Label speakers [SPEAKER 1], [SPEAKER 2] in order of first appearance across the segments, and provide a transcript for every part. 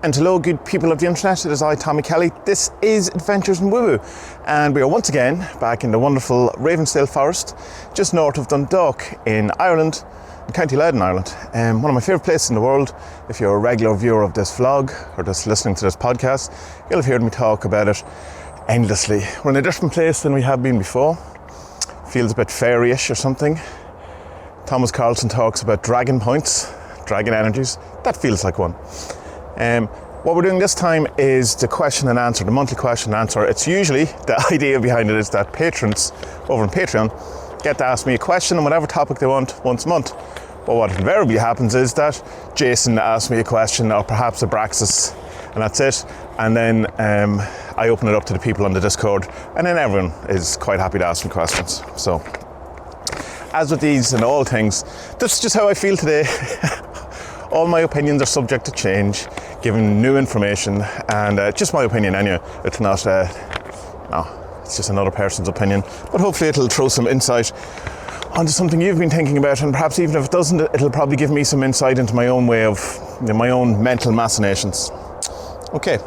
[SPEAKER 1] And hello, good people of the internet. It is I, Tommy Kelly. This is Adventures in Woo Woo, and we are once again back in the wonderful Ravensdale Forest, just north of Dundalk in Ireland, in County Louth, Ireland. One of my favourite places in the world. If you're a regular viewer of this vlog or just listening to this podcast, you'll have heard me talk about it endlessly. We're in a different place than we have been before. Feels a bit fairy-ish or something. Thomas Carlson talks about dragon points, dragon energies. That feels like one. What we're doing this time is the question and answer, the monthly question and answer. It's usually, the idea behind it is that patrons over on Patreon get to ask me a question on whatever topic they want once a month. But what invariably happens is that Jason asks me a question, or perhaps Abraxas, and that's it. And then I open it up to the people on the Discord, and then everyone is quite happy to ask me questions. So, as with these and all things, that's just how I feel today. All my opinions are subject to change, given new information, and just my opinion anyway. It's not, it's just another person's opinion. But hopefully it'll throw some insight onto something you've been thinking about, and perhaps even if it doesn't, it'll probably give me some insight into my own way of, my own mental machinations. Okay.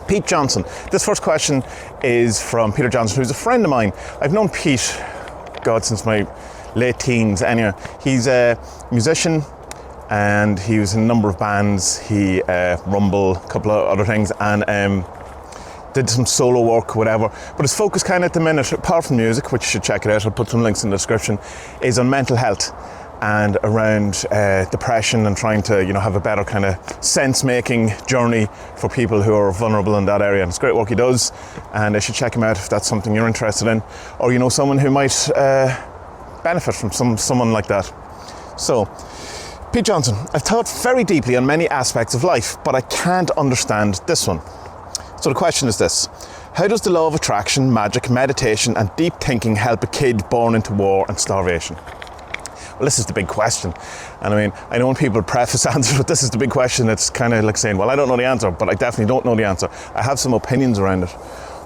[SPEAKER 1] Pete Johnson. This first question is from Peter Johnson, who's a friend of mine. I've known Pete, God, since my late teens anyway. He's a musician, and he was in a number of bands. He Rumble, a couple of other things, and did some solo work, whatever. But his focus kind of at the minute, apart from music, which you should check it out, I'll put some links in the description, is on mental health and around depression, and trying to, have a better kind of sense-making journey for people who are vulnerable in that area. And it's great work he does, and I should check him out if that's something you're interested in, or someone who might benefit from someone like that. So, Pete Johnson, I've thought very deeply on many aspects of life, but I can't understand this one. So the question is this: how does the law of attraction, magic, meditation, and deep thinking help a kid born into war and starvation? Well, this is the big question. And I know when people preface answers, but this is the big question. It's kind of like saying, well, I don't know the answer, but I definitely don't know the answer. I have some opinions around it.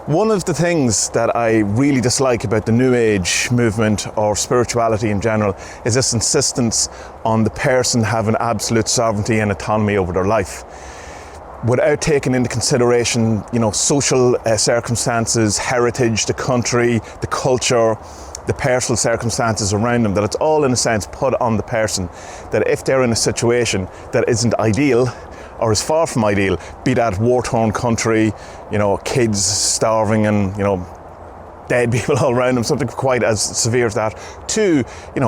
[SPEAKER 1] One of the things that I really dislike about the New Age movement, or spirituality in general, is this insistence on the person having absolute sovereignty and autonomy over their life, without taking into consideration, social circumstances, heritage, the country, the culture, the personal circumstances around them, that it's all in a sense put on the person, that if they're in a situation that isn't ideal, or is far from ideal, be that war-torn country, kids starving and, dead people all around them, something quite as severe as that, to,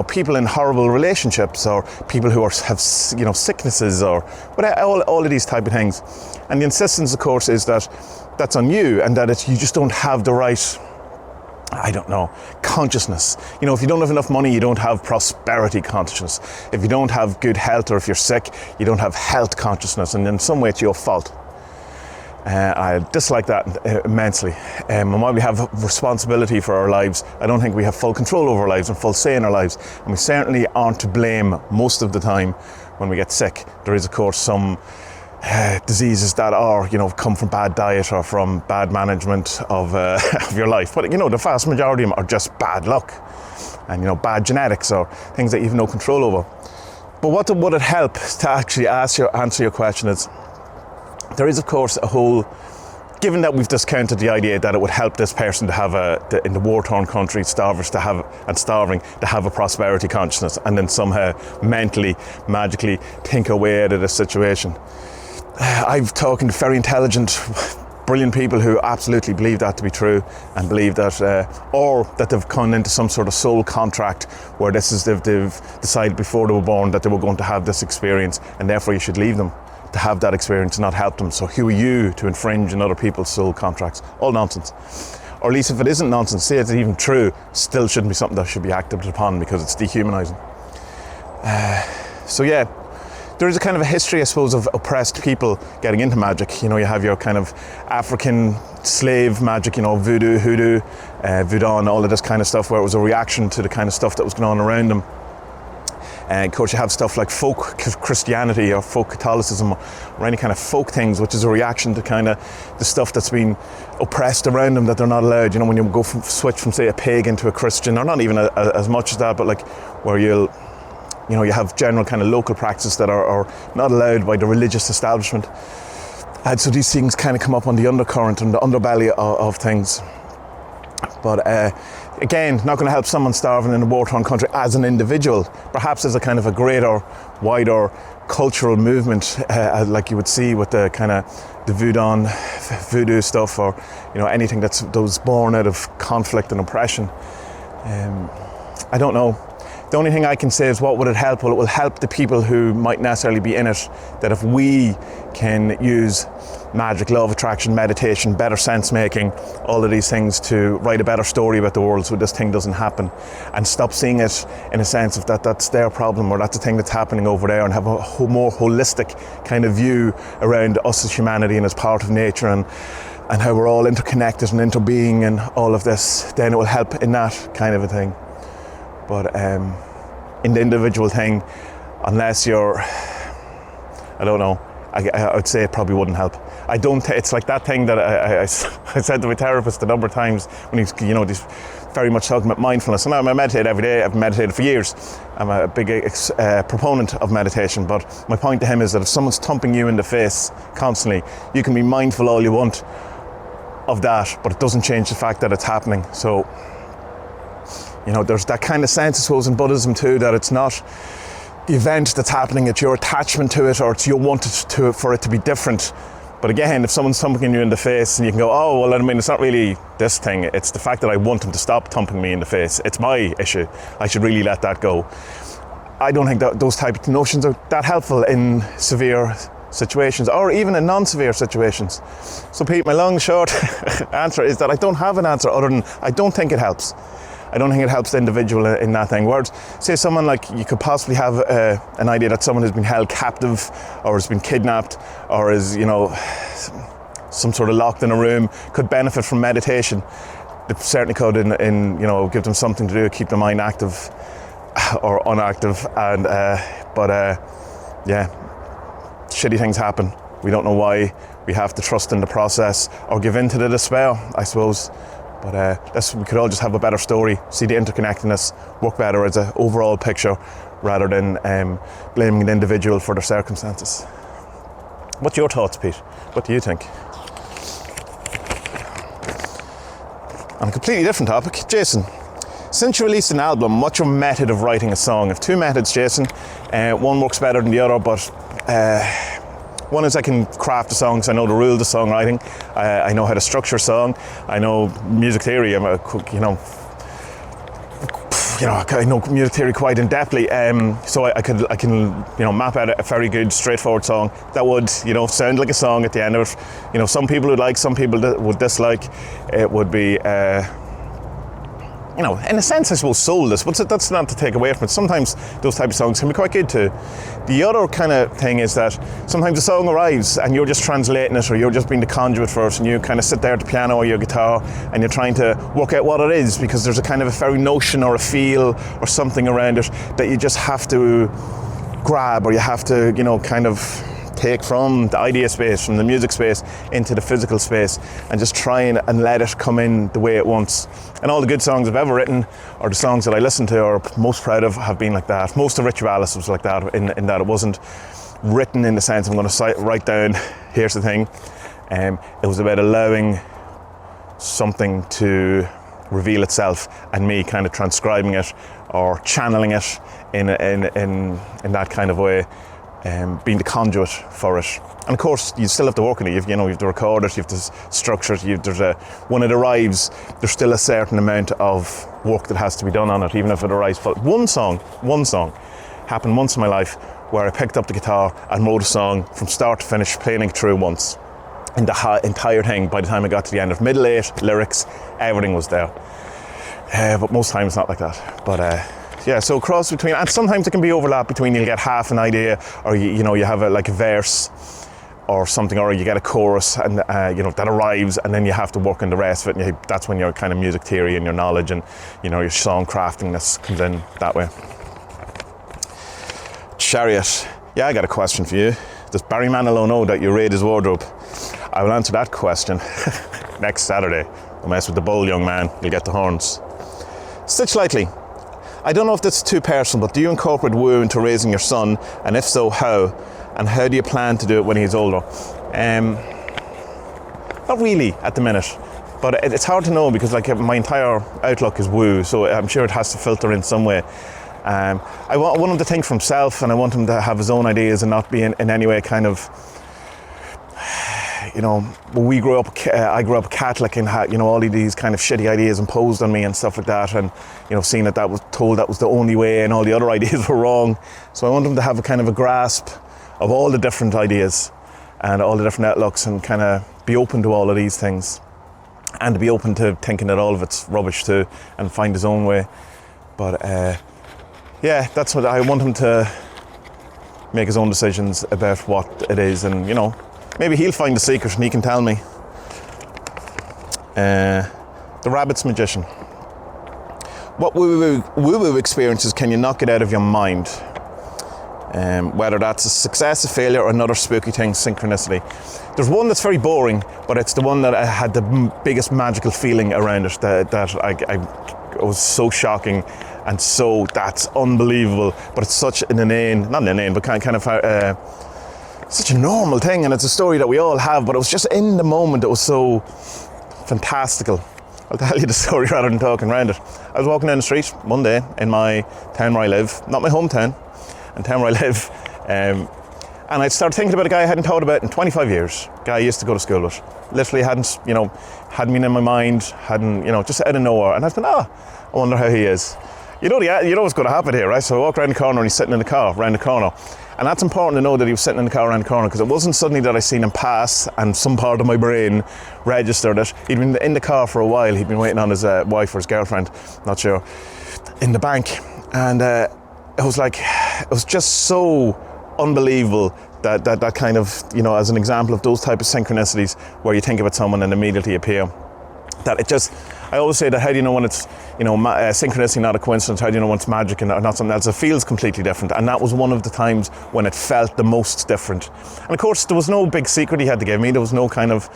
[SPEAKER 1] people in horrible relationships, or people who have, sicknesses, or all of these type of things. And the insistence, of course, is that that's on you, and that you just don't have the right, consciousness. If you don't have enough money, you don't have prosperity consciousness. If you don't have good health, or if you're sick, you don't have health consciousness, and in some way it's your fault. I dislike that immensely. And while we have responsibility for our lives, I don't think we have full control over our lives and full say in our lives. And we certainly aren't to blame most of the time when we get sick. There is, of course, some diseases that are, come from bad diet or from bad management of your life. But, the vast majority of them are just bad luck and, bad genetics, or things that you have no control over. But what would it help to actually answer your question is, there is, of course, given that we've discounted the idea that it would help this person to have in the war-torn country, starving, to have a prosperity consciousness, and then somehow mentally, magically think our way out of this situation. I've talked to very intelligent, brilliant people who absolutely believe that to be true, and believe that, or that they've come into some sort of soul contract where they've decided before they were born that they were going to have this experience, and therefore you should leave them to have that experience and not help them. So who are you to infringe on other people's soul contracts? All nonsense. Or at least if it isn't nonsense, say it's even true, still shouldn't be something that should be acted upon, because it's dehumanizing. So yeah, there is a kind of a history, I suppose, of oppressed people getting into magic. You have your kind of African slave magic, voodoo, hoodoo, voodoo, and all of this kind of stuff, where it was a reaction to the kind of stuff that was going on around them. And of course you have stuff like folk Christianity or folk Catholicism, or any kind of folk things, which is a reaction to kind of the stuff that's been oppressed around them, that they're not allowed. When you switch from, say, a pagan to a Christian, or not even as much as that, but like where you'll you know, you have general kind of local practices that are not allowed by the religious establishment. And so these things kind of come up on the undercurrent and the underbelly of things. But again, not going to help someone starving in a war-torn country as an individual. Perhaps as a kind of a greater, wider cultural movement, like you would see with the kind of the voodoo stuff, or you know, anything that was born out of conflict and oppression. I don't know. The only thing I can say is, what would it help? Well, it will help the people who might necessarily be in it, that if we can use magic, law of attraction, meditation, better sense making, all of these things to write a better story about the world so this thing doesn't happen, and stop seeing it in a sense of that's their problem, or that's a thing that's happening over there, and have a more holistic kind of view around us as humanity and as part of nature, and how we're all interconnected and interbeing and all of this, then it will help in that kind of a thing. But in the individual thing, unless you're, I don't know, I would say it probably wouldn't help. I don't. It's like that thing that I said to my therapist a number of times when he's, you know, he's very much talking about mindfulness. And I meditate every day. I've meditated for years. I'm a big proponent of meditation. But my point to him is that if someone's thumping you in the face constantly, you can be mindful all you want of that, but it doesn't change the fact that it's happening. So, you know, there's that kind of sense, I suppose, in Buddhism too, that it's not the event that's happening, it's your attachment to it, or it's your want for it to be different. But again, if someone's thumping you in the face and you can go, oh, well, I mean, it's not really this thing, it's the fact that I want them to stop thumping me in the face. It's my issue. I should really let that go. I don't think that those type of notions are that helpful in severe situations, or even in non-severe situations. So Pete, my long, short answer is that I don't have an answer other than I don't think it helps. I don't think it helps the individual in that thing. Whereas, say someone like, you could possibly have an idea that someone has been held captive, or has been kidnapped, or is, you know, some sort of locked in a room, could benefit from meditation. It certainly could, in you know, give them something to do, keep their mind active or unactive. And yeah, shitty things happen. We don't know why. We have to trust in the process or give in to the despair, I suppose. But we could all just have a better story, see the interconnectedness, work better as an overall picture, rather than blaming an individual for their circumstances. What's your thoughts, Pete? What do you think? On a completely different topic, Jason, since you released an album, what's your method of writing a song? I have two methods, Jason. One works better than the other, but one is I can craft a song because I know the rules of songwriting. I know how to structure a song. I know music theory. I know music theory quite in depthly. So I can map out a very good, straightforward song that would, you know, sound like a song at the end of it. You know, some people would like, some people would dislike. It would be, you know, in a sense, I suppose, soulless, but that's not to take away from it. Sometimes those type of songs can be quite good too. The other kind of thing is that sometimes the song arrives and you're just translating it, or you're just being the conduit for it, and you kind of sit there at the piano or your guitar and you're trying to work out what it is, because there's a kind of a very notion or a feel or something around it that you just have to grab, or you have to, you know, kind of take from the idea space, from the music space into the physical space, and just try and let it come in the way it wants. And all the good songs I've ever written, or the songs that I listen to or most proud of, have been like that. Most of Ritualis was like that, in that it wasn't written in the sense I'm going to write down, here's the thing. It was about allowing something to reveal itself, and me kind of transcribing it or channeling it in that kind of way. Being the conduit for it. And of course, you still have to work on it. You have to record it, you have to structure it. When it arrives, there's still a certain amount of work that has to be done on it, even if it arrives. One song happened once in my life where I picked up the guitar and wrote a song from start to finish, playing it through once. And the entire thing, by the time I got to the end of middle 8, lyrics, everything was there. But most times not like that. But yeah, so cross between, and sometimes it can be overlap between, you'll get half an idea, or you have a verse or something, or you get a chorus, and that arrives, and then you have to work on the rest of it, and that's when your kind of music theory and your knowledge and your song craftingness comes in that way. Chariot, yeah, I got a question for you. Does Barry Manilow know that you raid his wardrobe? I will answer that question next Saturday. Don't mess with the bull, young man, you'll get the horns. Stitch lightly. I don't know if that's too personal, but do you incorporate woo into raising your son? And if so, how? And how do you plan to do it when he's older? Not really at the minute, but it's hard to know because like my entire outlook is woo, so I'm sure it has to filter in some way. I want him to think for himself, and I want him to have his own ideas and not be in any way kind of, you know, when I grew up Catholic and had, you know, all of these kind of shitty ideas imposed on me and stuff like that, and, you know, seeing that was told that was the only way and all the other ideas were wrong. So I want him to have a kind of a grasp of all the different ideas and all the different outlooks and kind of be open to all of these things, and to be open to thinking that all of it's rubbish too and find his own way. But yeah, that's what I want him to make, his own decisions about what it is, and, you know, maybe he'll find the secret and he can tell me. The Rabbit's Magician. What woo-woo experiences can you not get out of your mind? Whether that's a success, a failure, or another spooky thing, synchronicity. There's one that's very boring, but it's the one that I had the biggest magical feeling around it, that was so shocking and so that's unbelievable. But it's such an inane, not an inane, but kind of such a normal thing, and it's a story that we all have, but it was just in the moment, it was so fantastical. I'll tell you the story rather than talking around it. I was walking down the street one day in my town where I live, not my hometown, in town where I live, and I started thinking about a guy I hadn't thought about in 25 years. A guy I used to go to school with. Literally hadn't been in my mind, just out of nowhere. And I was going, I wonder how he is. You know what's going to happen here, right? So I walked around the corner and he's sitting in the car, around the corner. And that's important to know that he was sitting in the car around the corner, because it wasn't suddenly that I seen him pass and some part of my brain registered it. He'd been in the car for a while. He'd been waiting on his wife or his girlfriend, not sure, in the bank. And it was just so unbelievable that kind of, as an example of those type of synchronicities where you think about someone and immediately appear. That it just, I always say that how do you know when it's, synchronicity, not a coincidence? How do you know when it's magic and not something else? It feels completely different. And that was one of the times when it felt the most different. And of course, there was no big secret he had to give me. There was no kind of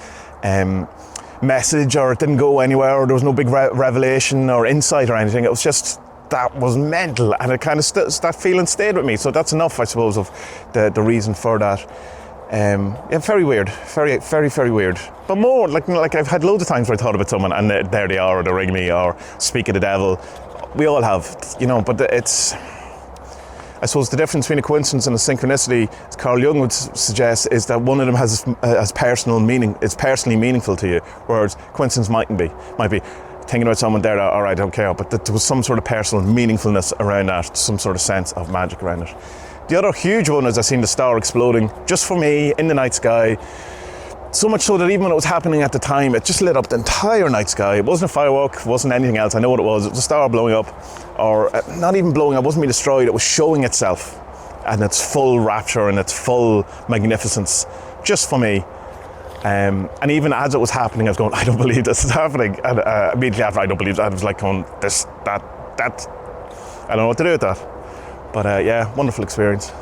[SPEAKER 1] message, or it didn't go anywhere, or there was no big revelation or insight or anything. It was just, that was mental, and it kind of that feeling stayed with me. So that's enough, I suppose, of the reason for that. Very weird, very, very, very weird. But more like I've had loads of times where I thought about someone and there they are, or they ring me, or speak of the devil. We all have, but it's, I suppose the difference between a coincidence and a synchronicity, as Carl Jung would suggest, is that one of them has personal meaning, it's personally meaningful to you, whereas coincidence might be thinking about someone there, all right, I don't care, but there was some sort of personal meaningfulness around that, some sort of sense of magic around it. The other huge one is I seen the star exploding just for me in the night sky. So much so that even when it was happening at the time, it just lit up the entire night sky. It wasn't a firework, it wasn't anything else. I know what it was. It was a star blowing up, or not even blowing up, it wasn't being destroyed. It was showing itself and its full rapture and its full magnificence just for me. And even as it was happening, I was going, I don't believe this is happening. And immediately after, I don't believe that. I was like going, that, I don't know what to do with that. But wonderful experience.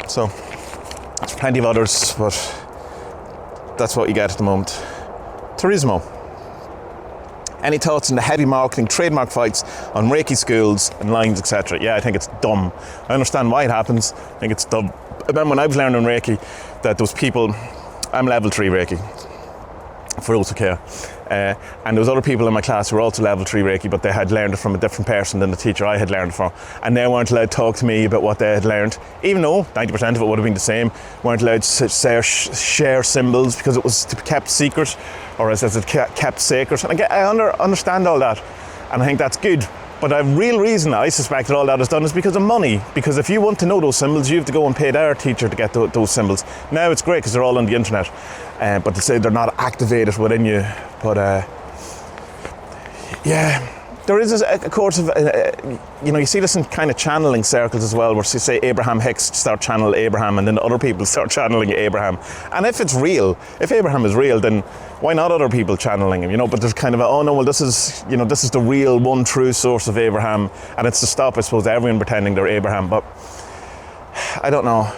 [SPEAKER 1] So, there's plenty of others, but that's what you get at the moment. Turismo. Any thoughts on the heavy marketing, trademark fights on Reiki schools and lines, etc.? Yeah, I think it's dumb. I understand why it happens. I think it's dumb. I remember when I was learning Reiki, that there was people, I'm level 3 Reiki, for those who care. And there was other people in my class who were also level 3 Reiki, but they had learned it from a different person than the teacher I had learned it from. And they weren't allowed to talk to me about what they had learned, even though 90% of it would have been the same. Weren't allowed to share symbols because it was kept secret, or as it kept sacred. And I understand all that, and I think that's good. But the real reason I suspect that all that is done is because of money. Because if you want to know those symbols, you have to go and pay their teacher to get those symbols. Now it's great because they're all on the internet, but to say they're not activated within you. But there is a course of, you see this in kind of channeling circles as well, where you say Abraham Hicks start channeling Abraham, and then other people start channeling Abraham. And if it's real, if Abraham is real, then why not other people channeling him? But there's kind of this is the real one true source of Abraham, and it's to stop, I suppose, everyone pretending they're Abraham. But I don't know.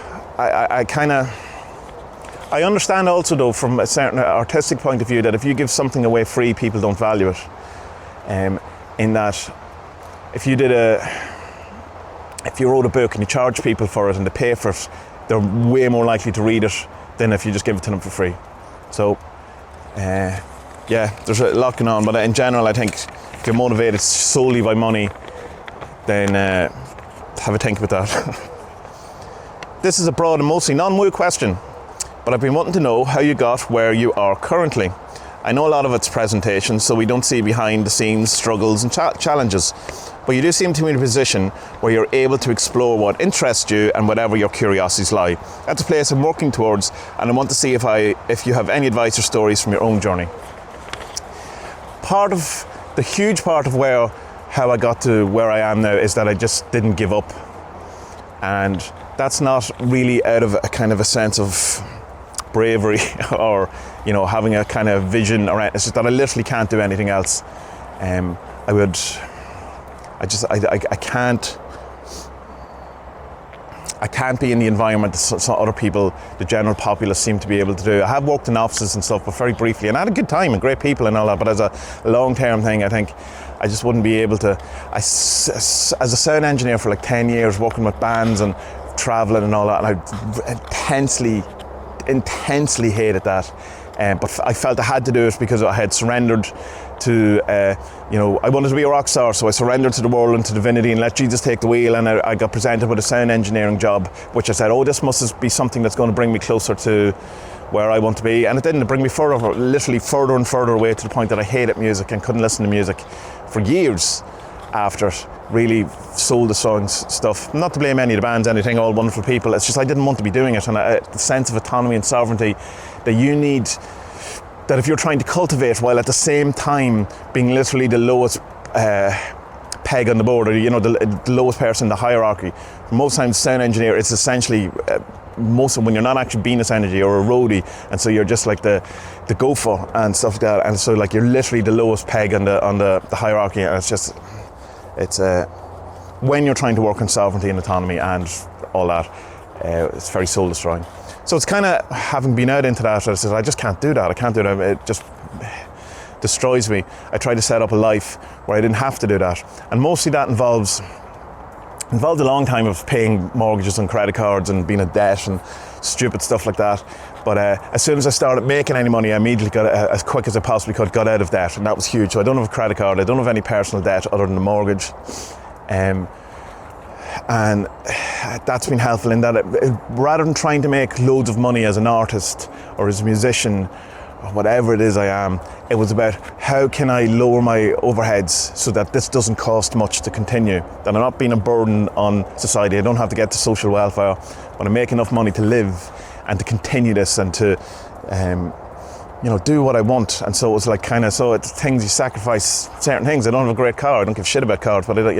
[SPEAKER 1] I understand also, though, from a certain artistic point of view, that if you give something away free, people don't value it. In that if you wrote a book and you charge people for it and they pay for it, they're way more likely to read it than if you just give it to them for free. So, yeah, there's a lot going on, but in general, I think if you're motivated solely by money, then have a think about that. This is a broad and mostly non-woo question, but I've been wanting to know how you got where you are currently. I know a lot of it's presentation, so we don't see behind the scenes struggles and challenges, but you do seem to be in a position where you're able to explore what interests you and whatever your curiosities lie. That's a place I'm working towards, and I want to see if you have any advice or stories from your own journey. The huge part of how I got to where I am now is that I just didn't give up, and that's not really out of a kind of a sense of bravery or having a kind of vision around. It's just that I literally can't do anything else. I can't be in the environment that some other people, the general populace, seem to be able to do. I have worked in offices and stuff, but very briefly, and I had a good time and great people and all that, but as a long-term thing, I think I just wouldn't be able to. As a sound engineer for like 10 years, working with bands and traveling and all that, and I intensely hated that. But I felt I had to do it because I had surrendered to, I wanted to be a rock star, so I surrendered to the world and to divinity and let Jesus take the wheel, and I got presented with a sound engineering job, which I said, this must be something that's going to bring me closer to where I want to be, and it didn't. It bring me literally further and further away, to the point that I hated music and couldn't listen to music for years after it. Really soul-destroying stuff. Not to blame any of the bands, anything, all wonderful people. It's just I didn't want to be doing it, and the sense of autonomy and sovereignty that you need, that if you're trying to cultivate while at the same time being literally the lowest peg on the board, or the lowest person in the hierarchy. Most times, sound engineer, it's essentially when you're not actually being a sound engineer or a roadie, and so you're just like the gopher and stuff like that, and so like you're literally the lowest peg on the hierarchy, and it's when you're trying to work on sovereignty and autonomy and all that, it's very soul destroying. So it's kind of, having been out into that, I said, I just can't do that. I can't do that. It just destroys me. I tried to set up a life where I didn't have to do that, and mostly that involved a long time of paying mortgages and credit cards and being in debt and stupid stuff like that. But as soon as I started making any money, I immediately got, as quick as I possibly could, got out of debt, and that was huge. So I don't have a credit card, I don't have any personal debt other than the mortgage. And that's been helpful in that rather than trying to make loads of money as an artist or as a musician or whatever it is I am, it was about how can I lower my overheads so that this doesn't cost much to continue, that I'm not being a burden on society. I don't have to get to social welfare, but I make enough money to live and to continue this and to do what I want. And so it was like so it's things, you sacrifice certain things. I don't have a great car, I don't give a shit about cars, but I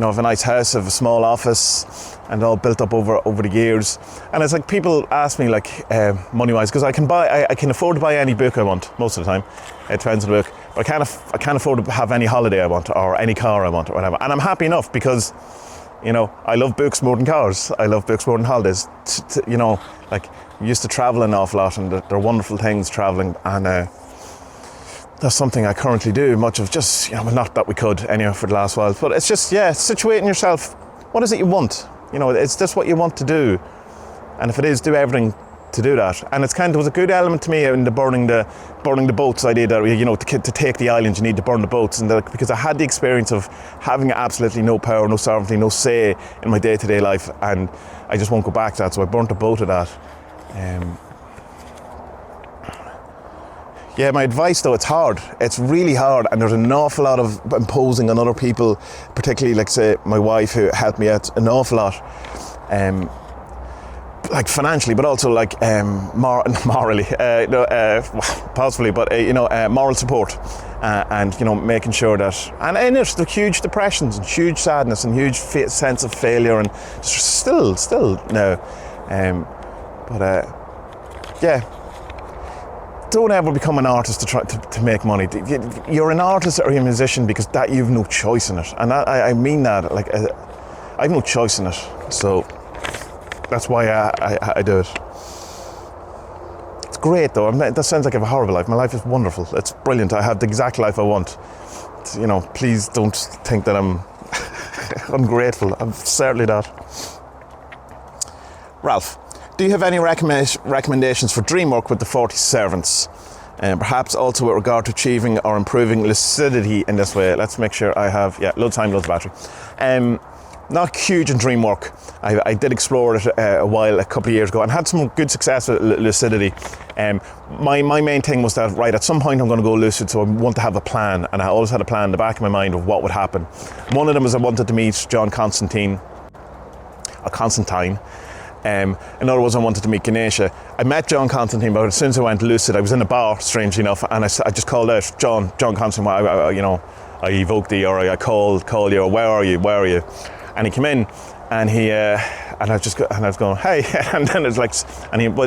[SPEAKER 1] have a nice house, I have a small office, and all built up over the years. And it's like people ask me, like, money-wise, because I can afford to buy any book I want most of the time. It depends on the book, but I can't afford to have any holiday I want or any car I want or whatever. And I'm happy enough because, I love books more than cars. I love books more than holidays. Like, I used to travel an awful lot, and they're wonderful things traveling, and that's something I currently do, much of just, not that we could anyway for the last while, but it's just, situating yourself. What is it you want? It's just what you want to do. And if it is, do everything to do that. And there was a good element to me in the burning the boats idea that, to take the island, you need to burn the boats. And because I had the experience of having absolutely no power, no sovereignty, no say in my day-to-day life, and I just won't go back to that, so I burnt a boat of that. My advice though, it's hard. It's really hard, and there's an awful lot of imposing on other people, particularly like say my wife, who helped me out an awful lot, like financially, but also like morally, possibly, but moral support, and making sure that, and in it, the huge depressions and huge sadness and huge sense of failure, and still no, don't ever become an artist to try to make money. You're an artist or you're a musician because that you've no choice in it, and I mean that. Like, I've no choice in it, so that's why I do it. It's great though. That sounds like I have a horrible life. My life is wonderful. It's brilliant. I have the exact life I want. you know, please don't think that I'm ungrateful. I'm certainly not. Ralph, do you have any recommendations for dream work with the 40 servants? And perhaps also with regard to achieving or improving lucidity in this way. Let's make sure I have, loads of time, loads of battery. Not huge in dream work. I did explore it a couple of years ago, and had some good success with lucidity. My main thing was that, right, at some point I'm going to go lucid, so I want to have a plan, and I always had a plan in the back of my mind of what would happen. One of them was I wanted to meet John Constantine. Another was I wanted to meet Ganesha. I met John Constantine, but as soon as I went lucid, I was in a bar, strangely enough, and I just called out, John Constantine, I evoked thee, or I called you, or where are you? And he came in, and I was going, hey, and then it's like,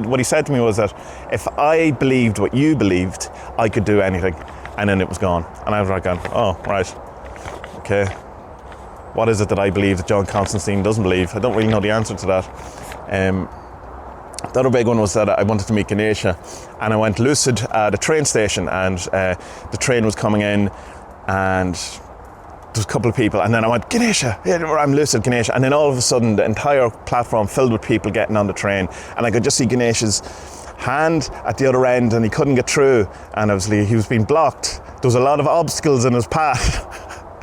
[SPEAKER 1] what he said to me was that if I believed what you believed, I could do anything, and then it was gone. And I was like, oh, right, okay. What is it that I believe that John Constantine doesn't believe? I don't really know the answer to that. The other big one was that I wanted to meet Ganesha, and I went lucid at a train station, and the train was coming in, and there was a couple of people, and then I went, Ganesha, I'm lucid, Ganesha, and then all of a sudden the entire platform filled with people getting on the train, and I could just see Ganesha's hand at the other end, and he couldn't get through, and obviously he was being blocked. There was a lot of obstacles in his path.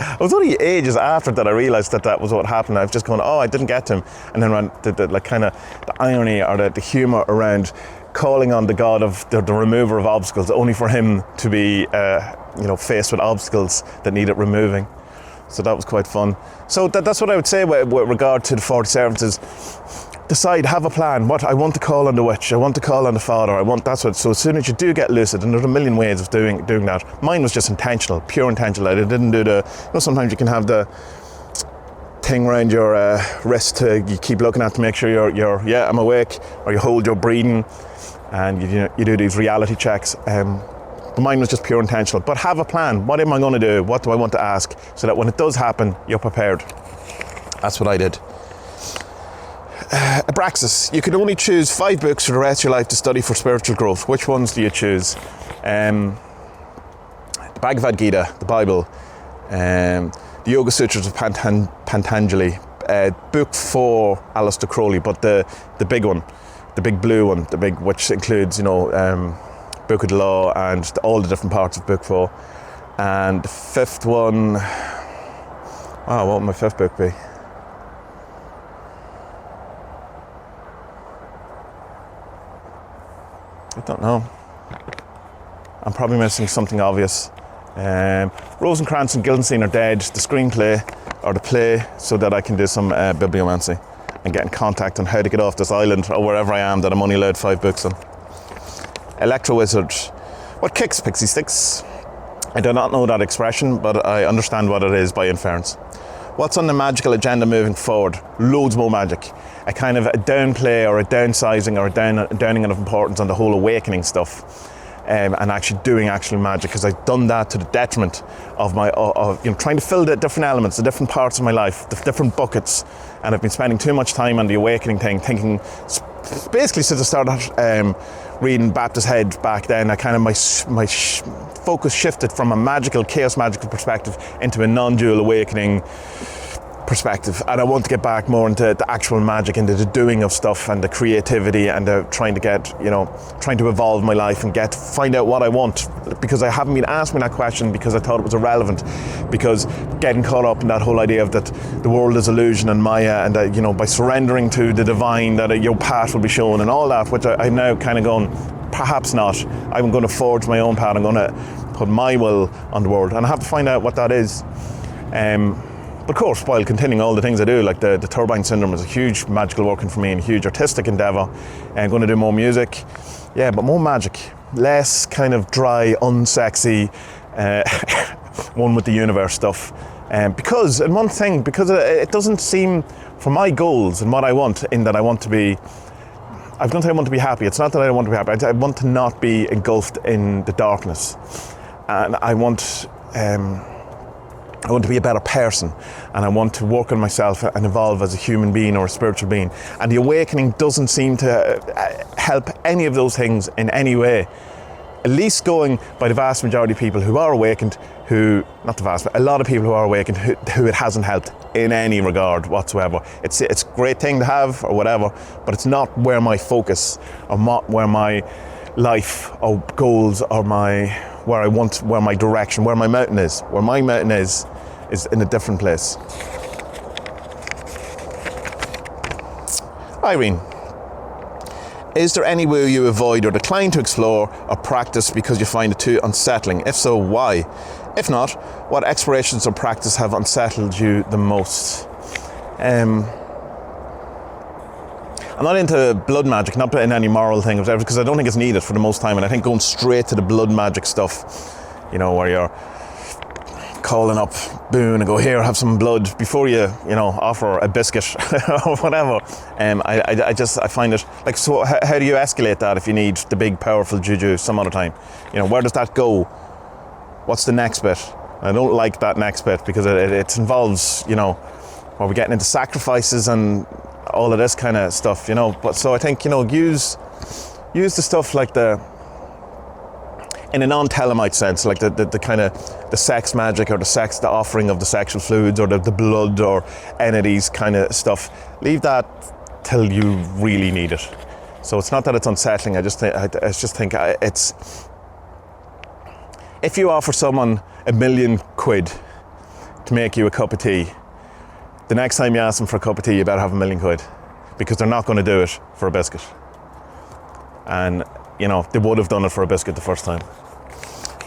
[SPEAKER 1] It was only ages after that I realised that was what happened. I was just going, I didn't get to him. And then when the irony or the humour around calling on the god of the remover of obstacles, only for him to be faced with obstacles that needed removing. So that was quite fun. So that's what I would say with regard to the 40 servants is decide, have a plan. What I want to call on the witch, I want to call on the father, so as soon as you do get lucid, and there's a million ways of doing that. Mine was just intentional, pure intentional. I didn't do sometimes you can have the thing around your wrist you keep looking at to make sure you're I'm awake, or you hold your breathing, and you do these reality checks. But mine was just pure intentional. But have a plan. What am I going to do? What do I want to ask? So that when it does happen, you're prepared. That's what I did. Abraxas, you can only choose 5 books for the rest of your life to study for spiritual growth. Which ones do you choose? The Bhagavad Gita, the Bible, the Yoga Sutras of Patanjali, book 4, Aleister Crowley, but the big one, the big blue one, which includes, Book of the Law and all the different parts of book 4. And the 5th one, what would my 5th book be? I don't know. I'm probably missing something obvious. Rosencrantz and Guildenstern are dead. The screenplay or the play, so that I can do some bibliomancy and get in contact on how to get off this island or wherever I am that I'm only allowed 5 books on. Electro Wizard. What kicks pixie sticks? I do not know that expression, but I understand what it is by inference. What's on the magical agenda moving forward? Loads more magic. A kind of a downplay or a downsizing or a downing of importance on the whole awakening stuff, and actually doing actual magic, because I've done that to the detriment of my trying to fill the different elements, the different parts of my life, the different buckets, and I've been spending too much time on the awakening thing, thinking basically since I started reading Baptist Head back then. I kind of my focus shifted from a chaos magical perspective into a non-dual awakening perspective, and I want to get back more into the actual magic, into the doing of stuff and the creativity and the trying to evolve my life and find out what I want, because I haven't been asking that question because I thought it was irrelevant, because getting caught up in that whole idea of that the world is illusion and Maya, and that, by surrendering to the divine, that your path will be shown and all that, which I'm now kind of going, perhaps not. I'm going to forge my own path. I'm going to put my will on the world, and I have to find out what that is. But of course, while continuing all the things I do, like the Turbine Syndrome is a huge magical working for me and a huge artistic endeavour. I'm going to do more music, but more magic. Less kind of dry, unsexy, one with the universe stuff. Because it doesn't seem, for my goals and what I want, in that I want to be, I don't say I want to be happy. It's not that I don't want to be happy. I want to not be engulfed in the darkness. And I want to be a better person, and I want to work on myself and evolve as a human being or a spiritual being. And the awakening doesn't seem to help any of those things in any way. At least going by the vast majority of people who are awakened, not the vast, but a lot of people who are awakened who it hasn't helped in any regard whatsoever. It's a great thing to have or whatever, but it's not where my focus or where my life or goals or where my direction, where my mountain is. Where my mountain is in a different place. Irene, is there any woo you avoid or decline to explore or practice because you find it too unsettling? If so, why? If not, what explorations or practice have unsettled you the most? I'm not into blood magic, not in any moral thing, because I don't think it's needed for the most time. And I think going straight to the blood magic stuff, where you're calling up Boone and go, here, have some blood, before you offer a biscuit or whatever. I find it like, so how do you escalate that if you need the big powerful juju some other time? Where does that go? What's the next bit? I don't like that next bit because it involves, where we're getting into sacrifices and all of this kind of stuff, But so I think, use the stuff like in a non-Telemite sense, like the kind of the sex magic or the offering of the sexual fluids or the blood or entities kind of stuff. Leave that till you really need it. So it's not that it's unsettling. I just think it's. If you offer someone £1 million to make you a cup of tea, the next time you ask them for a cup of tea, you better have £1 million, because they're not going to do it for a biscuit. And, they would have done it for a biscuit the first time.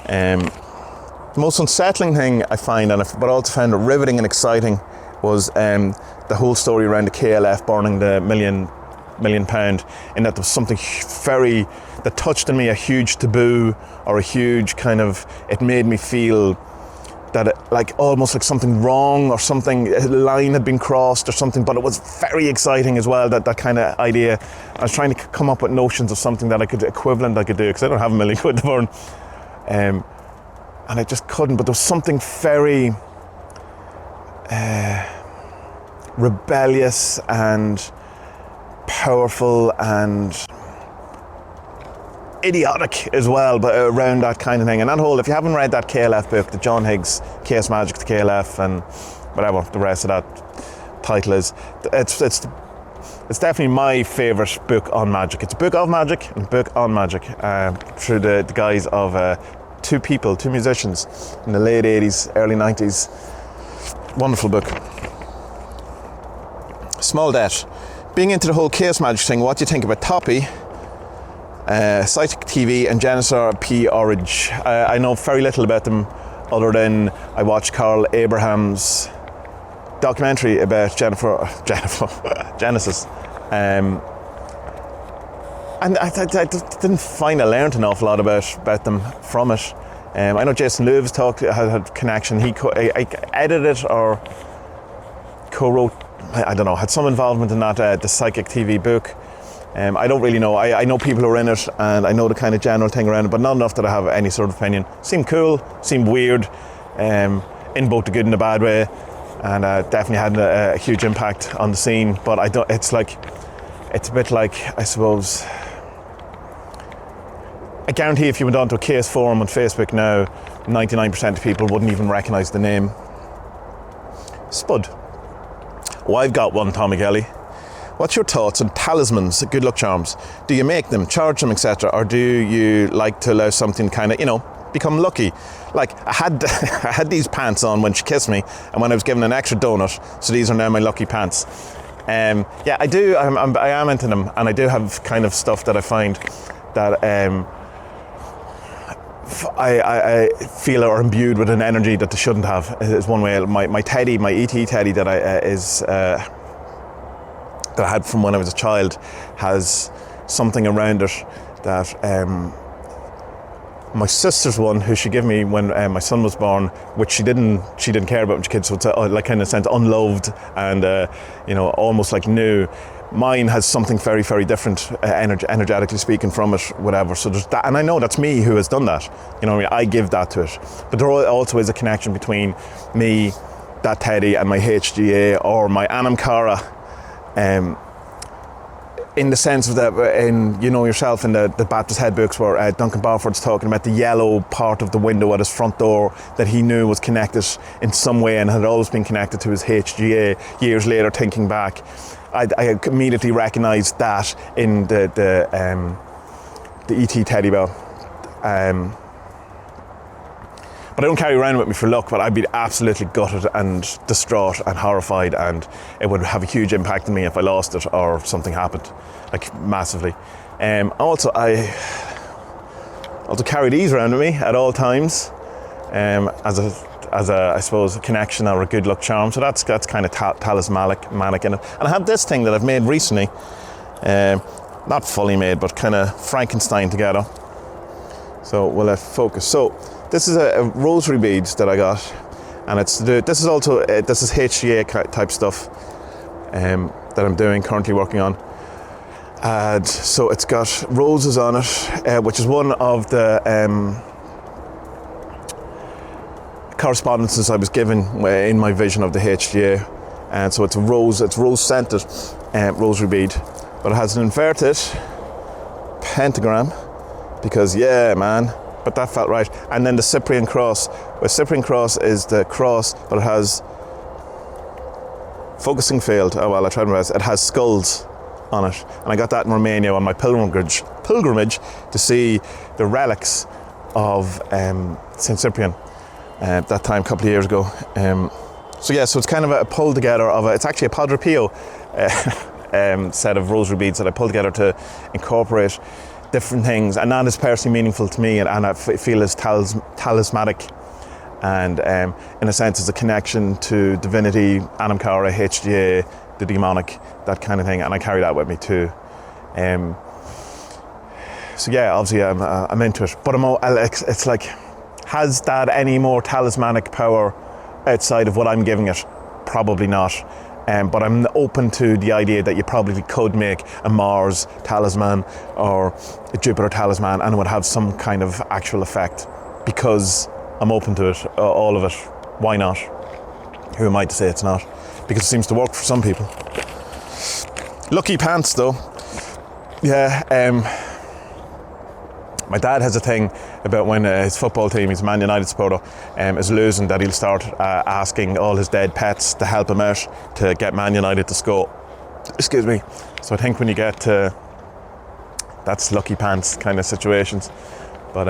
[SPEAKER 1] The most unsettling thing I find, but I also found it riveting and exciting, was the whole story around the KLF burning the £1 million, in that there was something that touched on me, a huge taboo or a huge kind of, it made me feel that almost like something wrong or something, a line had been crossed or something, but it was very exciting as well, that kind of idea. I was trying to come up with notions of something that I could do, because I don't have £1 million to burn. And I just couldn't, but there was something very rebellious and powerful and idiotic as well, but around that kind of thing. And that whole, if you haven't read that KLF book, the John Higgs Chaos Magic to KLF and whatever the rest of that title is, it's definitely my favourite book on magic. It's a book of magic and a book on magic, through the guise of two musicians in the late 80s, early 90s. Wonderful book. Small Debt. Being into the whole chaos magic thing, what do you think about TOPY, Psychic TV and Janissar P. Orridge? I know very little about them, other than I watched Carl Abraham's documentary about Genesis. And I didn't find I learned an awful lot about them from it. I know Jason Lewis had connection. He edited or co-wrote, I don't know, had some involvement in that, the Psychic TV book. I don't really know. I know people who are in it, and I know the kind of general thing around it, but not enough that I have any sort of opinion. Seemed cool, seemed weird, in both the good and the bad way, and definitely had a huge impact on the scene. But it's a bit like, I suppose, I guarantee if you went onto a case forum on Facebook now, 99% of people wouldn't even recognise the name. Spud. Oh, I've got one, Tommy Kelly. What's your thoughts on talismans, good luck charms? Do you make them, charge them, etc., or do you like to allow something kind of, become lucky? Like, I had these pants on when she kissed me, and when I was given an extra donut, so these are now my lucky pants. Yeah, I do. I am into them, and I do have kind of stuff that I find that I feel are imbued with an energy that they shouldn't have. Is one way. My teddy, my ET teddy that that I had from when I was a child, has something around it that my sister's one, who she gave me when my son was born, which she didn't care about when she was a kid, so it's like kind of sense unloved and almost like new. Mine has something very, very different, energetically speaking, from it, whatever. So there's that, and I know that's me who has done that. I give that to it. But there also is a connection between me, that teddy, and my HGA or my Anamkara. in the sense of that, in, you know yourself, in the Baptist head books where Duncan Barford's talking about the yellow part of the window at his front door that he knew was connected in some way and had always been connected to his HGA. Years later, thinking back, I immediately recognised that in the ET teddy bear. But I don't carry around with me for luck, but I'd be absolutely gutted and distraught and horrified, and it would have a huge impact on me if I lost it or something happened, like massively. Also, I carry these around with me at all times, as a I suppose a connection or a good luck charm. So that's kind of talismanic in it. And I have this thing that I've made recently, not fully made, but kind of Frankenstein together. So we'll focus. So this is a rosary beads that I got, and this is HGA type stuff that I'm currently working on. And so it's got roses on it, which is one of the correspondences I was given in my vision of the HGA. And so it's rose scented rosary bead, but it has an inverted pentagram because, yeah, man. But that felt right. And then the Sepherion cross. Well, Sepherion cross is the cross, but it has focusing failed. Oh well, I tried my best. It has skulls on it, and I got that in Romania on my pilgrimage to see the relics of Saint Cyprian. That time, a couple of years ago. So it's kind of a pull together of it's actually a Padre Pio set of rosary beads that I pulled together to incorporate different things, and that is personally meaningful to me, and I feel is talismanic, and in a sense it's a connection to divinity, Anam Cara, HGA, the demonic, that kind of thing, and I carry that with me too. Obviously I'm into it, but it's like, has that any more talismanic power outside of what I'm giving it? Probably not. But I'm open to the idea that you probably could make a Mars talisman or a Jupiter talisman and it would have some kind of actual effect, because I'm open to it, all of it. Why not? Who am I to say it's not? Because it seems to work for some people. Lucky pants though. Yeah, my dad has a thing about when his football team, he's a Man United supporter, is losing, that he'll start asking all his dead pets to help him out to get Man United to score. Excuse me. So I think when you get to that's lucky pants kind of situations. But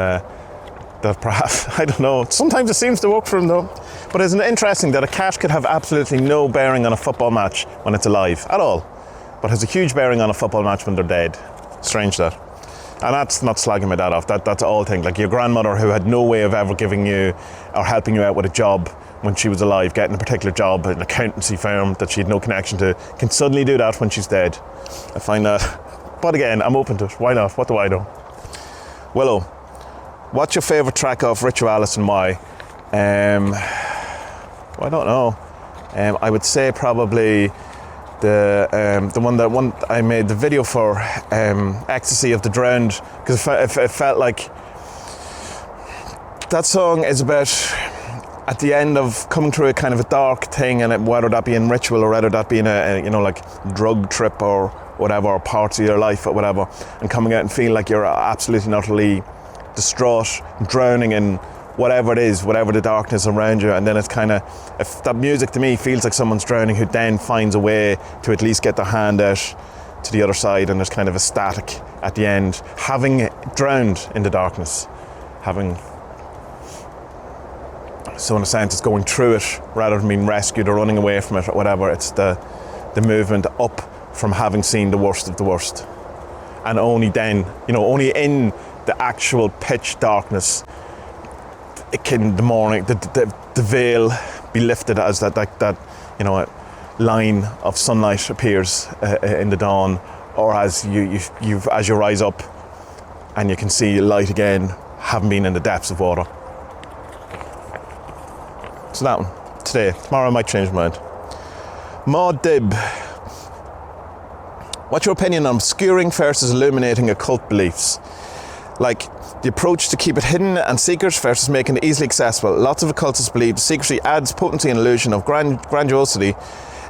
[SPEAKER 1] that perhaps, I don't know, sometimes it seems to work for him though. But isn't it interesting that a cat could have absolutely no bearing on a football match when it's alive at all, but has a huge bearing on a football match when they're dead? Strange that. And that's not slagging my dad off, that's all thing. Like your grandmother, who had no way of ever giving you or helping you out with a job when she was alive, getting a particular job at an accountancy firm that she had no connection to, can suddenly do that when she's dead. I find that, but again, I'm open to it. Why not? What do I know? Willow, what's your favourite track of Ritualis and why? I don't know. I would say probably the one I made the video for, Ecstasy of the Drowned, because it felt like that song is about at the end of coming through a kind of a dark thing, and whether that be in ritual or whether that be in a like drug trip or whatever, or parts of your life or whatever, and coming out and feeling like you're absolutely and utterly distraught, drowning in whatever it is, whatever the darkness around you. And then it's kind of, if that music to me feels like someone's drowning who then finds a way to at least get their hand out to the other side, and there's kind of a static at the end, having drowned in the darkness, so in a sense it's going through it rather than being rescued or running away from it or whatever. It's the movement up from having seen the worst of the worst, and only then, only in the actual pitch darkness it can the morning the veil be lifted, as that a line of sunlight appears in the dawn, or as you rise up and you can see light again, having been in the depths of water. So that one today. Tomorrow I might change my mind. Maud Dib, what's your opinion on obscuring versus illuminating occult beliefs? Like the approach to keep it hidden and secret versus making it easily accessible. Lots of occultists believe secrecy adds potency and illusion of grandiosity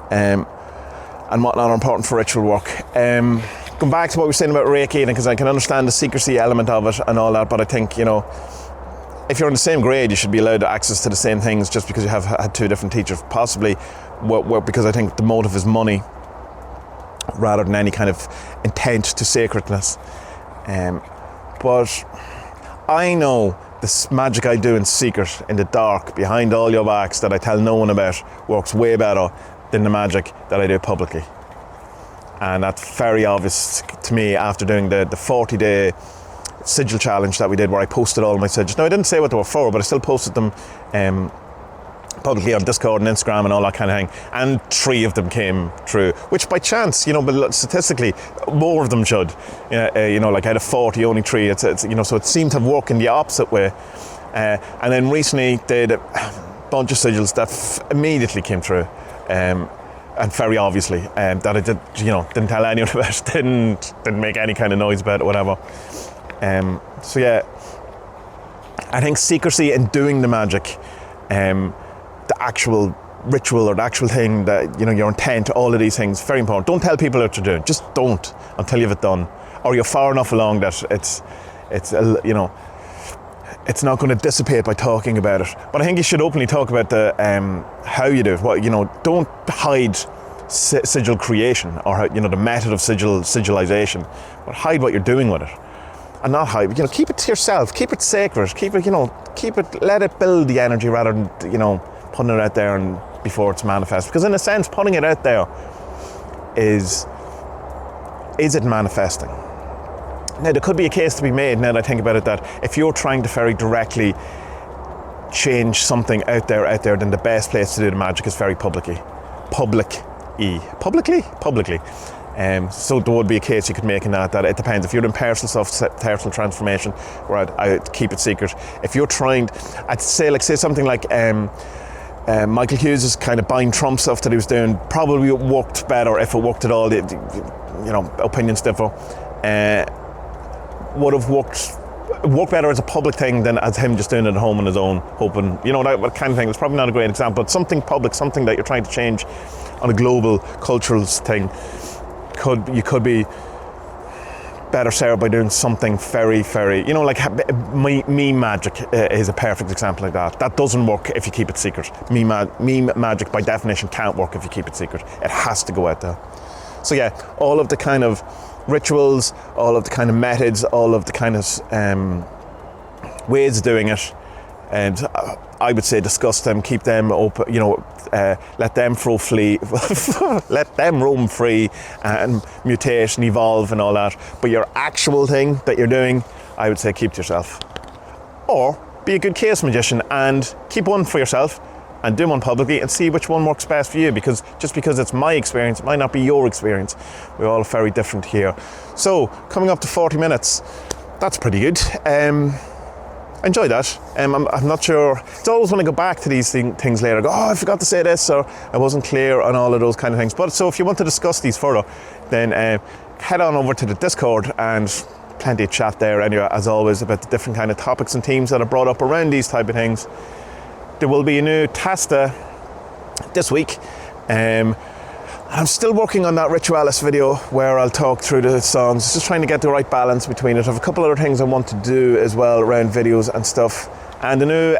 [SPEAKER 1] and whatnot are important for ritual work. going back to what we were saying about Reiki, because I can understand the secrecy element of it and all that, but I think, you know, if you're in the same grade, you should be allowed access to the same things just because you have had two different teachers, possibly, because I think the motive is money rather than any kind of intent to sacredness. But I know this magic I do in secret, in the dark, behind all your backs, that I tell no one about, works way better than the magic that I do publicly. And that's very obvious to me after doing the 40-day sigil challenge that we did, where I posted all my sigils. Now, I didn't say what they were for, but I still posted them publicly on Discord and Instagram and all that kind of thing. And 3 of them came true, which by chance, you know, but statistically, more of them should. You know, like out of 40, only 3. It's you know, so it seemed to have worked in the opposite way. And then recently, did a bunch of sigils that immediately came true. And very obviously, that I did, you know, didn't tell anyone about it, didn't make any kind of noise about it, whatever. So yeah, I think secrecy in doing the magic, the actual ritual or the actual thing, that, you know, your intent, all of these things, very important. Don't tell people what you're doing. Just don't until you've it done, or you're far enough along that it's you know, it's not going to dissipate by talking about it. But I think you should openly talk about the how you do it. What, you know, don't hide sigil creation or how, you know, the method of sigilization, but hide what you're doing with it. And not hide, you know, keep it to yourself, keep it sacred, keep it, you know, let it build the energy rather than, you know, putting it out there and before it's manifest. Because in a sense, putting it out there is it manifesting? Now, there could be a case to be made, now that I think about it, that if you're trying to very directly change something out there, then the best place to do the magic is very publicly. So there would be a case you could make in that it depends. If you're doing personal stuff, personal transformation, where I'd keep it secret. If you're trying, I'd say something like Michael Hughes' kind of buying Trump stuff that he was doing probably worked better if it worked at all. You know, opinions differ. Would have worked better as a public thing than as him just doing it at home on his own, hoping, you know, that kind of thing. It's probably not a great example, but something public, something that you're trying to change on a global cultural thing, you could be better served by doing something very, very, you know, like meme magic is a perfect example like that. That doesn't work if you keep it secret. Meme magic by definition can't work if you keep it secret. It has to go out there. So yeah, all of the kind of rituals, all of the kind of methods, all of the kind of ways of doing it, and I would say discuss them, keep them open, you know, let them let them roam free and mutate and evolve and all that. But your actual thing that you're doing, I would say keep to yourself. Or be a good chaos magician and keep one for yourself and do one publicly and see which one works best for you, because just because it's my experience, it might not be your experience. We're all very different here. So, coming up to 40 minutes, that's pretty good. Enjoy that. I'm not sure. It's always when I go back to these things later, I go, oh, I forgot to say this, or I wasn't clear on all of those kind of things. But so if you want to discuss these further, then head on over to the Discord, and plenty of chat there anyway, as always, about the different kind of topics and themes that are brought up around these type of things. There will be a new Tasta this week. I'm still working on that Ritualis video where I'll talk through the songs, just trying to get the right balance between it. I have a couple other things I want to do as well around videos and stuff. And the new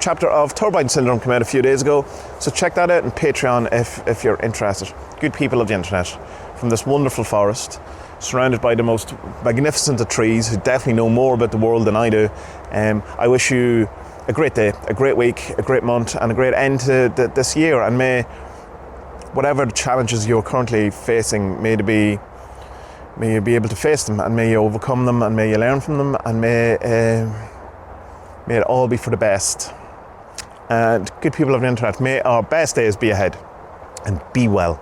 [SPEAKER 1] chapter of Turbine Syndrome came out a few days ago, so check that out on Patreon if you're interested. Good people of the internet, from this wonderful forest, surrounded by the most magnificent of trees, who definitely know more about the world than I do. I wish you a great day, a great week, a great month, and a great end to this year. And may whatever the challenges you're currently facing, may you be able to face them, and may you overcome them, and may you learn from them, and may it all be for the best. And good people of the internet, may our best days be ahead, and be well.